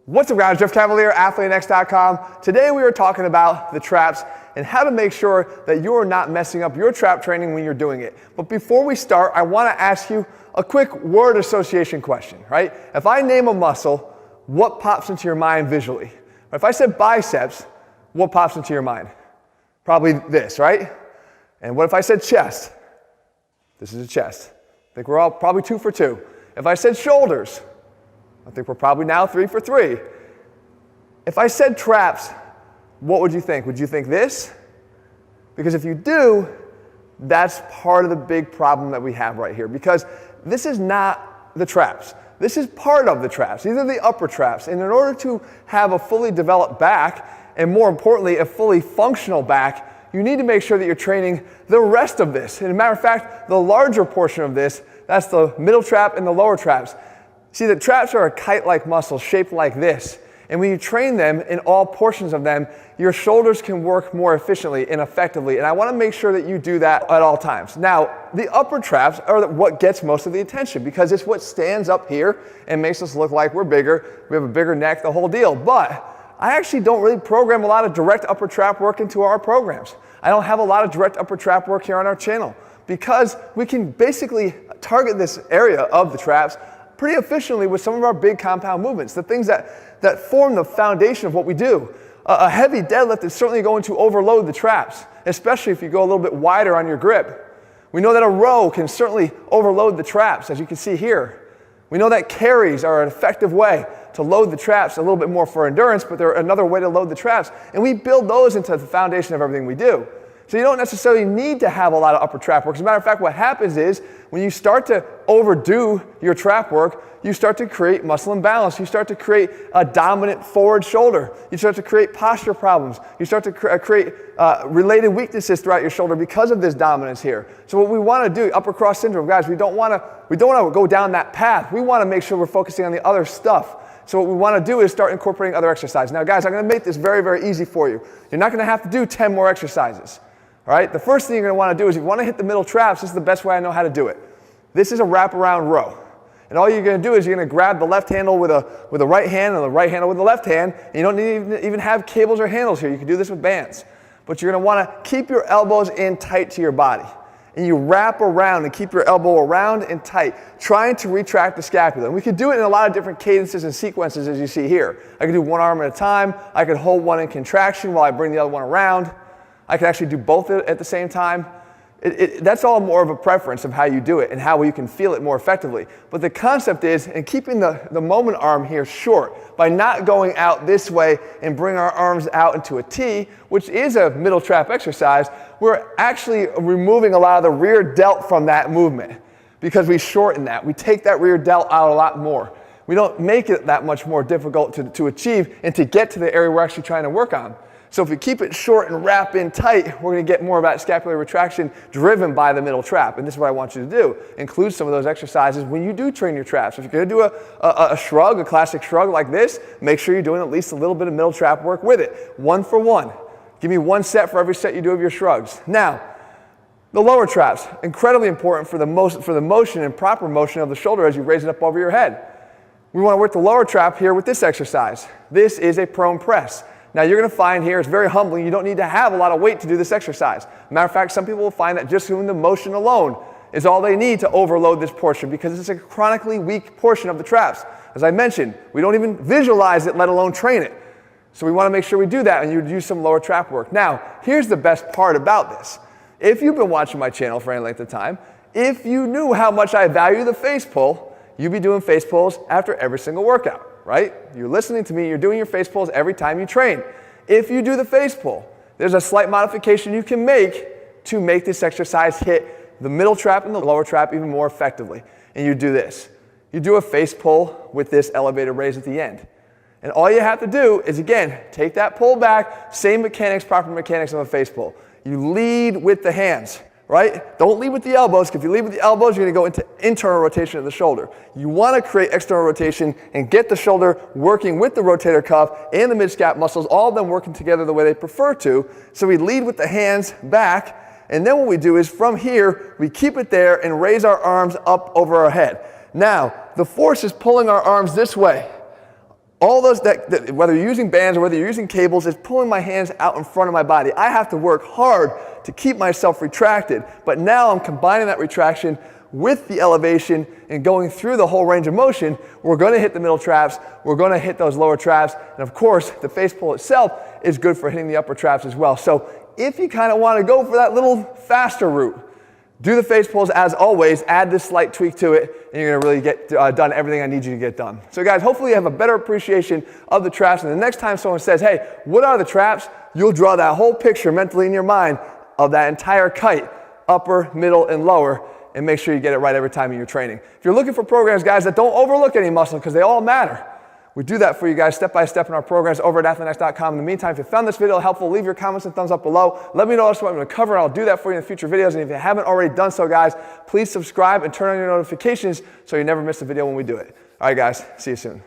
What's up guys, 𝐿𝐀𝐑𝐊𝐄𝐓, Athlean-X.com. Today we are talking about the traps and how to make sure that you're not messing up your trap training when you're doing it. But before we start, I want to ask you a quick word association question, right? If I name a muscle, what pops into your mind visually? If I said biceps, what pops into your mind? Probably this, right? And what if I said chest? This is a chest. I think we're all probably 2 for 2. If I said shoulders, I think we're probably now 3 for 3. If I said traps, what would you think? Would you think this? Because if you do, that's part of the big problem that we have right here. Because this is not the traps. This is part of the traps. These are the upper traps. And in order to have a fully developed back, and more importantly, a fully functional back, you need to make sure that you're training the rest of this. And as a matter of fact, the larger portion of this, that's the middle trap and the lower traps. See, the traps are a kite-like muscle shaped like this. And when you train them in all portions of them, your shoulders can work more efficiently and effectively. And I want to make sure that you do that at all times. Now, the upper traps are what gets most of the attention because it's what stands up here and makes us look like we're bigger. We have a bigger neck, the whole deal. But I actually don't really program a lot of direct upper trap work into our programs. I don't have a lot of direct upper trap work here on our channel because we can basically target this area of the traps pretty efficiently with some of our big compound movements, the things that form the foundation of what we do. A heavy deadlift is certainly going to overload the traps, especially if you go a little bit wider on your grip. We know that a row can certainly overload the traps, as you can see here. We know that carries are an effective way to load the traps a little bit more for endurance, but they're another way to load the traps. And we build those into the foundation of everything we do. So you don't necessarily need to have a lot of upper trap work. As a matter of fact, what happens is when you start to overdo your trap work, you start to create muscle imbalance. You start to create a dominant forward shoulder. You start to create posture problems. You start to create related weaknesses throughout your shoulder because of this dominance here. So what we want to do, upper cross syndrome, guys, we don't want to go down that path. We want to make sure we're focusing on the other stuff. So what we want to do is start incorporating other exercises. Now, guys, I'm going to make this very, very easy for you. You're not going to have to do 10 more exercises. All right, the first thing you're going to want to do is if you want to hit the middle traps, this is the best way I know how to do it. This is a wraparound row. And all you're going to do is you're going to grab the left handle with the right hand and the right handle with the left hand. And you don't need to even have cables or handles here. You can do this with bands. But you're going to want to keep your elbows in tight to your body. And you wrap around and keep your elbow around and tight, trying to retract the scapula. And we could do it in a lot of different cadences and sequences as you see here. I could do one arm at a time. I could hold one in contraction while I bring the other one around. I can actually do both at the same time. That's all more of a preference of how you do it and how you can feel it more effectively. But the concept is in keeping the moment arm here short by not going out this way and bring our arms out into a T, which is a middle trap exercise, we're actually removing a lot of the rear delt from that movement because we shorten that. We take that rear delt out a lot more. We don't make it that much more difficult to achieve and to get to the area we're actually trying to work on. So if we keep it short and wrap in tight, we're going to get more of that scapular retraction driven by the middle trap. And this is what I want you to do. Include some of those exercises when you do train your traps. If you're going to do a shrug, a classic shrug like this, make sure you're doing at least a little bit of middle trap work with it. 1 for 1. Give me 1 set for every set you do of your shrugs. Now, the lower traps, incredibly important for the motion and proper motion of the shoulder as you raise it up over your head. We want to work the lower trap here with this exercise. This is a prone press. Now you're going to find here, it's very humbling, you don't need to have a lot of weight to do this exercise. Matter of fact, some people will find that just doing the motion alone is all they need to overload this portion because it's a chronically weak portion of the traps. As I mentioned, we don't even visualize it, let alone train it. So we want to make sure we do that and you do some lower trap work. Now, here's the best part about this. If you've been watching my channel for any length of time, if you knew how much I value the face pull, you'd be doing face pulls after every single workout. Right? You're listening to me, you're doing your face pulls every time you train. If you do the face pull, there's a slight modification you can make to make this exercise hit the middle trap and the lower trap even more effectively. And you do this. You do a face pull with this elevated raise at the end. And all you have to do is, again, take that pull back, same mechanics, proper mechanics of a face pull. You lead with the hands. Right? Don't lead with the elbows, because if you lead with the elbows, you're going to go into internal rotation of the shoulder. You want to create external rotation and get the shoulder working with the rotator cuff and the mid-scap muscles, all of them working together the way they prefer to. So we lead with the hands back, and then what we do is from here, we keep it there and raise our arms up over our head. Now, the force is pulling our arms this way. all those, whether you're using bands or whether you're using cables, is pulling my hands out in front of my body. I have to work hard to keep myself retracted, but now I'm combining that retraction with the elevation and going through the whole range of motion. We're going to hit the middle traps, we're going to hit those lower traps, and of course the face pull itself is good for hitting the upper traps as well. So if you kind of want to go for that little faster route, do the face pulls as always, add this slight tweak to it, and you're going to really get done everything I need you to get done. So guys, hopefully you have a better appreciation of the traps, and the next time someone says, hey, what are the traps? You'll draw that whole picture mentally in your mind of that entire kite, upper, middle, and lower, and make sure you get it right every time in your training. If you're looking for programs, guys, that don't overlook any muscle, because they all matter, we do that for you guys step by step in our programs over at Athlean-X.com. In the meantime, if you found this video helpful, leave your comments and thumbs up below. Let me know what you want me to cover, and I'll do that for you in future videos. And if you haven't already done so, guys, please subscribe and turn on your notifications so you never miss a video when we do it. All right, guys, see you soon.